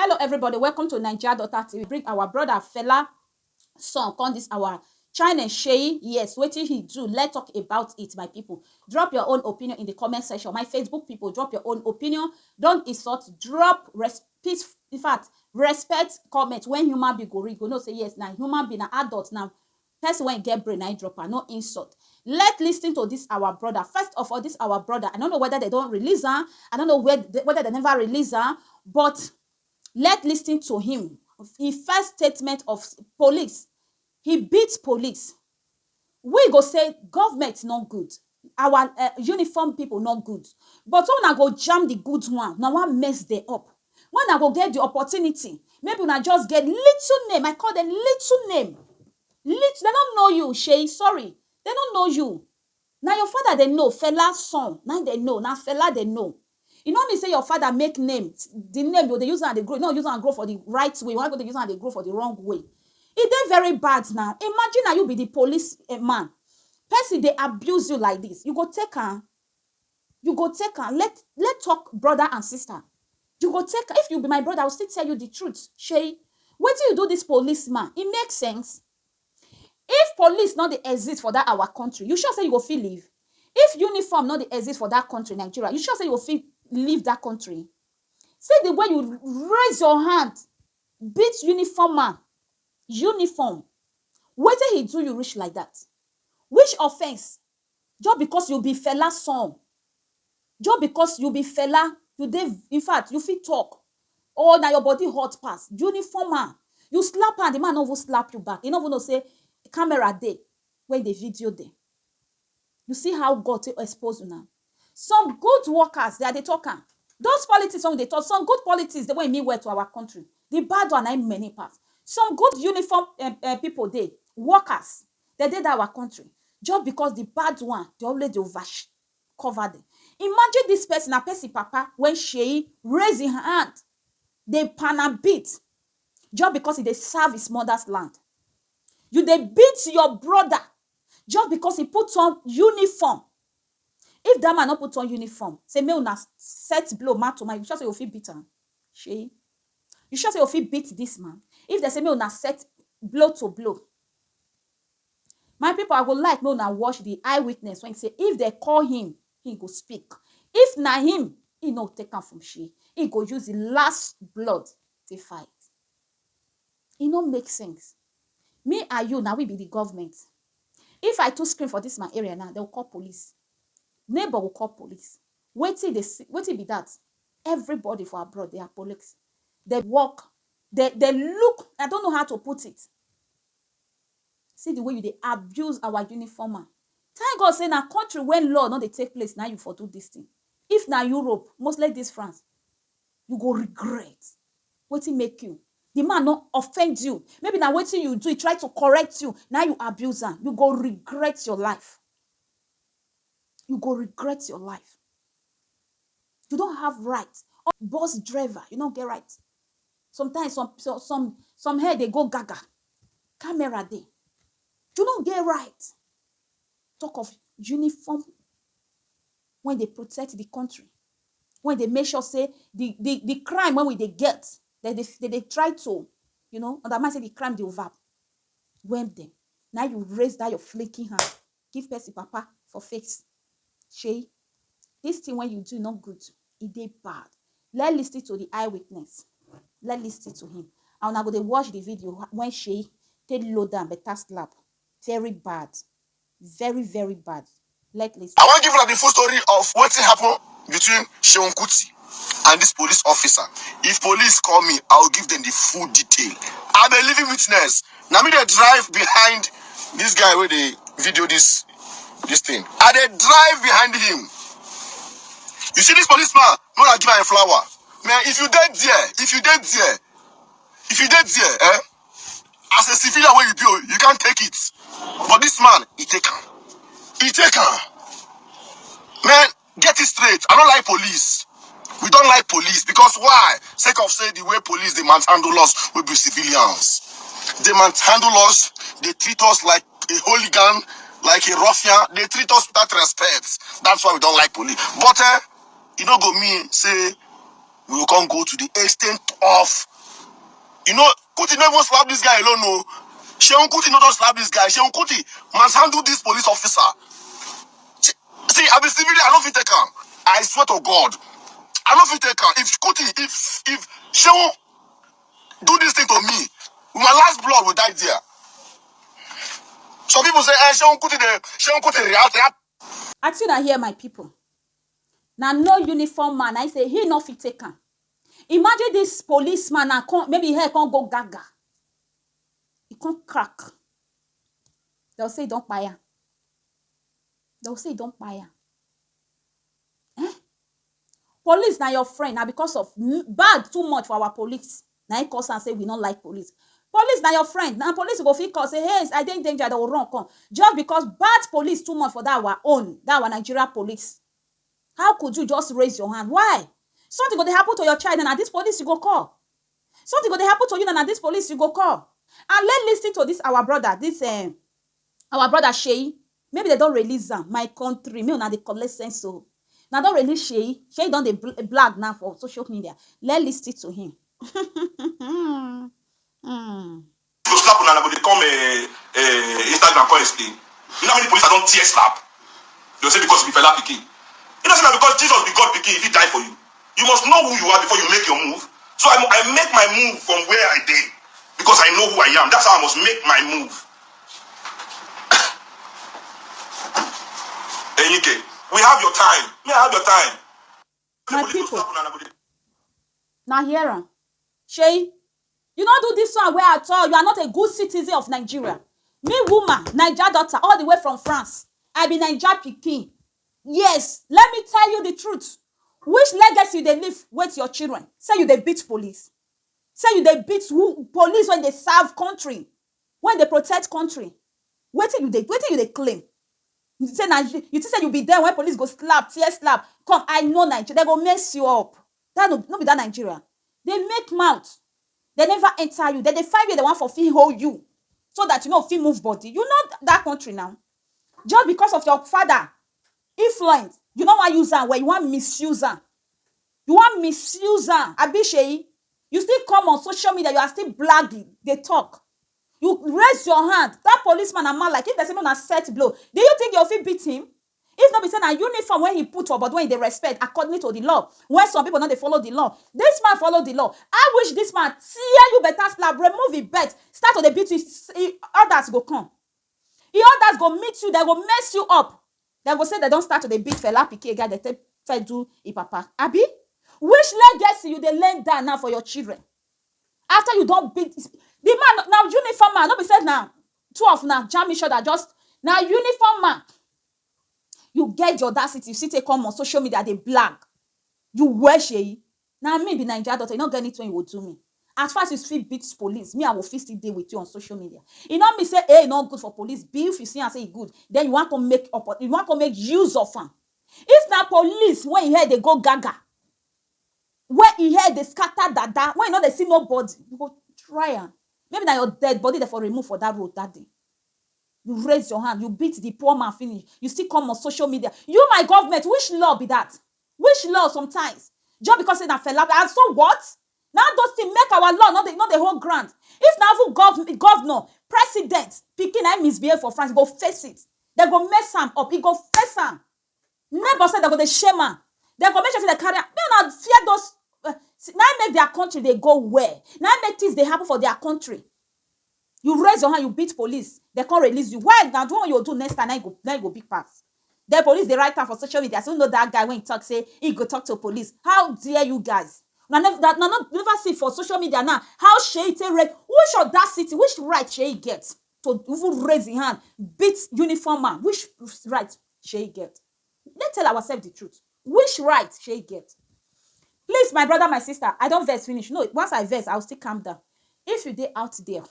Hello, everybody. Welcome to Naija Daughter Tv. We bring our brother, fella, son, come this our China Shay. Yes, what did he do? Let's talk about it, my people. Drop your own opinion in the comment section. My Facebook people, drop your own opinion. Don't insult. Drop respect. In fact, respect comment when human being go read. Go no say yes. Now human being an adult now. Person when get brain, I drop her. No insult. Let's listen to this our brother. First of all, this our brother. I don't know whether they don't release her. I don't know whether they never release her, but let's listen to him. His first statement of police. He beats police. We go say government not good. Our uniform people not good. But when I go jam the good one, now one mess them up. When I go get the opportunity, maybe when I just get little name. I call them little name. Little, they don't know you, Shay. Sorry. They don't know you. Now your father they know. Fella son. Now they know. Now fella they know. You know me say your father make names. The name they use and they grow. No, use and grow for the right way. You want to go to use and they grow for the wrong way. It dey very bad now. Imagine now you be the police man. Person they abuse you like this. You go take her. You go take her. Let talk brother and sister. You go take her. If you be my brother, I will still tell you the truth. Shay, wait till you do this policeman. It makes sense. If police not they exist for that our country, you sure say you go feel leave. If uniform not they exist for that country, Nigeria, you sure say you go feel leave that country. See the way you raise your hand, beat uniform man. Uniform. Wait till he do you reach like that. Which offense? Just because you be fella son. Just because you be fella, you dey, in fact, you fit talk. Oh, now your body hot pass. Uniform man. You slap her, the man no even slap you back. He no even know say camera day when the video day. You see how God to expose you now. Some good workers, they are the talker. Those politics when they talk, some good politics, the way me wear to our country. The bad one, I many parts. Some good uniform people, they workers, they did our country. Just because the bad one, they already cover them. Imagine this person, a person papa, when she raise her hand, they pan and beat. Just because they serve his mother's land. You they beat your brother just because he put on uniform. If that man not put on uniform, say me una set blow man to man, you sure say you feel beat him. She, you sure say you feel beat this man. If they say me una set blow to blow. My people, I would like me una watch the eyewitness when he say if they call him, he go speak. If na him, he no take him from she. He go use the last blood to fight. It no make sense. Me and you, now we be the government. If I too scream for this my area now, they will call police. Neighbor will call police. Wait till be that. Everybody for abroad, they are police. They walk. They look. I don't know how to put it. See the way they abuse our uniform man. Thank God say in a country when law not they take place, now you for do this thing. If now Europe, most like this France, you go regret. What it make you? The man not offend you. Maybe now what you do, he try to correct you. Now you abuse him. You go regret your life. You go regret your life. You don't have rights. Bus driver, you don't get right. Sometimes some hair they go gaga. Camera day. You don't get right. Talk of uniform when they protect the country. When they make sure say the crime when they get. They try to, you know, undermine say the crime they over. Whelm them. Now you raise that your flaking hand. Give person papa for face. Shay, this thing when you do not good, it dey bad. Let's listen to the eyewitness. Let's listen to him. And now go they watch the video when Shay take load down better slap. Very bad. Very, very bad. Let's listen. I want to give you the full story of what happened between Seun Kuti and this police officer. If police call me, I'll give them the full detail. I'm a living witness. Now me they drive behind this guy where they video this thing. And they drive behind him. You see this policeman, no I give him a flower. Man, if you dead there, as a civilian where you be, you can't take it. But this man, he take him. Man, get it straight. I don't like police. We don't like police because why? Sake of say the way police they manhandle us will be civilians. They manhandle us, they treat us like a hooligan, like a ruffian. They treat us without respect. That's why we don't like police. But you don't go me say we will can't go to the extent of You know, Kuti never slap this guy alone, no. Sheon Kuti not just slap this guy. Sheon Kuti must handle this police officer. See, I be civilian, I don't fit take him. I swear to God. I don't fit take him. If Kuti, if Sheon do this thing to me, my last blood will die there. Some people say, Sheon Kuti react. I think I hear my people. Now no uniform man, I say he not fit take him. Imagine this policeman, maybe he can't go gaga. He can't crack. They'll say don't buy her. They'll say don't buy her. Eh? Police now your friend. Now because of bad too much for our police. Now he calls and say we don't like police. Police now your friend. Now police go fit call say, hey, I think danger, they will run come. Just because bad police too much for that our own, that our Nigeria police. How could you just raise your hand? Why? Something going to happen to your child and at this police you go call. Something going to happen to you and at this police you go call. And let's listen to this our brother, our brother Shay. Maybe they don't release them. My country, me now they collect sense so. Now don't release Shay. Shay don't they blag now for social media. Let's listen to him. To slap on and they come Instagram call explain. You know how many police don't tear slap? They'll say because we fell out picking. It doesn't matter because Jesus be God picking if he die for you. You must know who you are before you make your move. So I make my move from where I did because I know who I am. That's how I must make my move. Enike, we have your time. Me, I have your time. My people. Now hear him. Shay, you don't do this one where at all. You are not a good citizen of Nigeria. Me woman, Naija daughter, all the way from France. I be Naija pikin. Yes, let me tell you the truth. Which legacy they live with your children? Say you they beat police. Say you they beat police when they serve country, when they protect country. What do you they claim? You say you say you be there when police go slap, tear slap. Come, I know Nigeria. They go mess you up. That no be that Nigeria. They make mouth. They never enter you. They 5 years they want for fee hold you, so that you know fee move body. You know that country now. Just because of your father influence, you don't want use her where you want misuse her. You want misuse her. Abishai, you still come on social media. You are still blagging. They talk. You raise your hand. That policeman a man like if there's even a set blow. Do you think your feet beat him? If not be saying a uniform when he put up, but when they respect according to the law. When some people know they follow the law. This man follow the law. I wish this man tear you better slap, remove it bet. Start to the beat you. Others go come. If others go meet you, they go mess you up. They go say they don't start to the beat fella picky guy. They take fair do it papa. Abi? Which legacy you they learn that now for your children? After you don't beat the man now uniform man, not be said now 12 now jam each other just now uniform man. You get your audacity, you see they come on social media, they blag. You wish ye. Now me be Naija daughter, you not get anything you will do me. As far as you feel beats police, me I will feel still day with you on social media. You know me say, hey, not good for police. B if you see and say it good, then you want to make use of them. If now police when you hear they go gaga, when you hear they scatter dada, when you know they see nobody, you go try am. Maybe now your dead body therefore remove for that road that day. You raise your hand, you beat the poor man finish. You still come on social media. You, my government, which law be that? Which law sometimes? Just because it's not fell. And so what? Now those things make our law, not the whole grant. If now governor, president, picking I misbehave for France, go face it. They go mess him up. He go face him. Never say they go the shame him. They go make sure they carry. They not fear those. Now make their country they go where. Now make things they happen for their country. You raise your hand, you beat police. They can't release you. Why now? Do what you do next time? Now you go big pass. The police they write out for social media. So you know that guy when he talk say he go talk to police. How dare you guys? Never see for social media now. How Shay red? Which audacity? Which right Shay gets to even raise his hand, beat uniform man? Which right Shay get? Let's tell ourselves the truth. Which right Shay get? Please, my brother, my sister, I don't verse finish. No, once I verse, I'll still calm down. If you dey out there,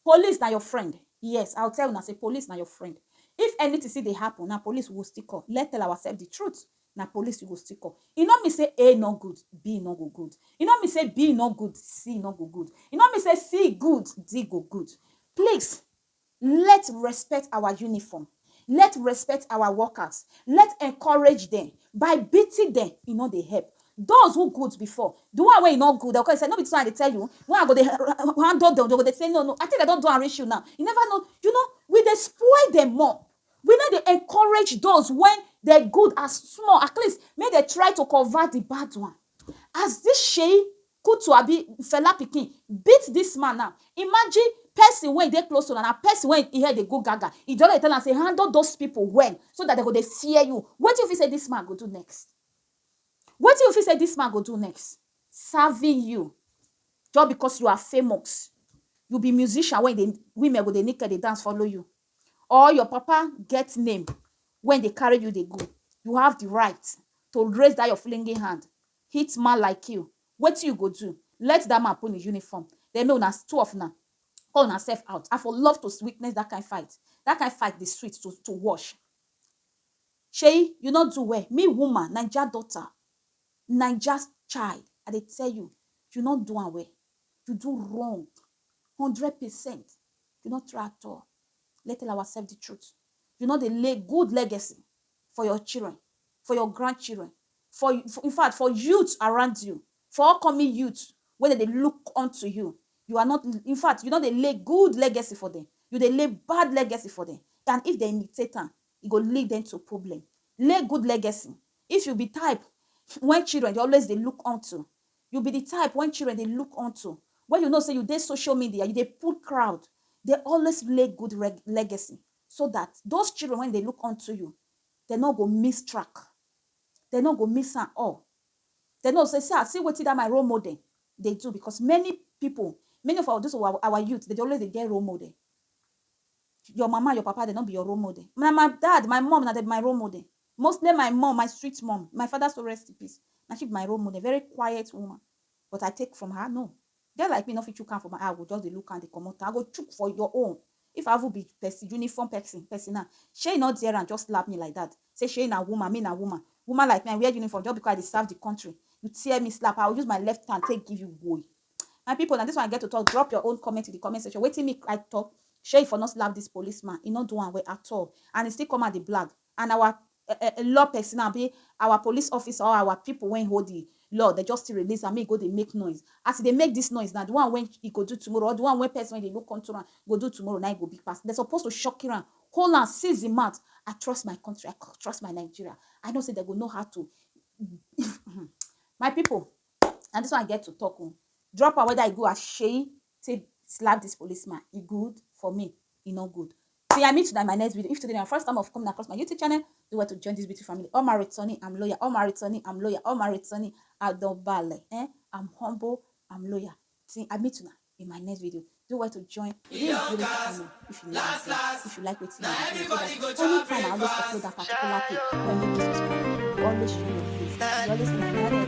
police na your friend. Yes, I'll tell you now, say police na your friend. If anything see they happen, now police will stick up. Let's tell ourselves the truth. Now police will stick up. You know me say A no good, B no go good. You know me say B no good, C no go good. You know me say C good, D go good. Please, let's respect our uniform. Let's respect our workers. Let's encourage them. By beating them, you know they help. Those who good before, the one wey e not good, okay, say no be this one I dey tell you. When I go dey handle them, they go dey say no. I think they don't do and reach you now. You never know. You know, we dey spoil them more. We need to encourage those when they're good as small. At least make they try to convert the bad one. As this Shey Kutu abi Fela Pikin beat this man now. Imagine person when they close to and person when he hear they go gaga. He don't tell and say handle those people well so that they go they fear you. What if he say this man go do next? What if he say this man go do next? Serving you just because you are famous. You be musician when they women go they naked they dance follow you. Or your papa get name when they carry you they go. You have the right to raise that your flinging hand. Hit man like you. What you go do? Let that man put in his uniform. Then may una two of una call una self out. I for love to witness that kind of fight. That kind of fight the street to wash. Shey, you not do well. Me woman, Naija daughter, Naija's child. I dey tell you, you not do well. You do wrong. 100%. You not try at all. Let's tell ourselves the truth. You know, they lay good legacy for your children, for your grandchildren, in fact, for youth around you, for upcoming youth, whether they look onto you. You are not, in fact, you know, they lay good legacy for them. You they lay bad legacy for them. And if they imitate them, it will lead them to problem. Lay good legacy. If you be type, when children, they always they look onto. You be the type when children they look onto. When you know, say you did social media, you they put crowd. They always lay good legacy so that those children, when they look onto you, they not go miss track. They not go miss at all. They not say, see what that my role model. They do because many people, many of our youth, they always they get role model. Your mama, your papa, they not be your role model. My dad, my mom, they my role model. Mostly my mom, my street mom, my father so rest in peace. Now she be my role model, very quiet woman. But I take from her, no. They like me, not fit you can for my eye, I will just look and they come out. I go chook for your own. If I will be uniform person now, she not there and just slap me like that. Say she na woman, me na woman. Woman like me, I wear uniform just because I serve the country. You tear me slap, I will use my left hand, take give you boy. My people, now this one I get to talk. Drop your own comment in the comment section. Waiting me, I talk. Shey for not slap this policeman. He not do one way at all. And he still come at the black. And our law person now be our police officer or our people when hold the law, they just release and me go they make noise. As they make this noise now, the one when he go do tomorrow, or the one when person when they look control and go do tomorrow, now go big pass. They're supposed to shock him around. Hold on, seize the mouth. I trust my country. I trust my Nigeria. I know say they will know how to. My people, and this one I get to talk on. Drop out whether I go as Shey say slap this policeman. He good for me. He not good. See, I meet you in my next video. If today is my first time of coming across my YouTube channel, do want to join this beautiful family. All my returning, I'm loyal. All my returning, I'm loyal. All my returning, I don't bale. I'm humble, I'm loyal. See, I meet you now in my next video. Do want to join this beautiful family if you like it. If you like what you do, so that anytime I always upload that particular thing, when you subscribe, you always show your face. You always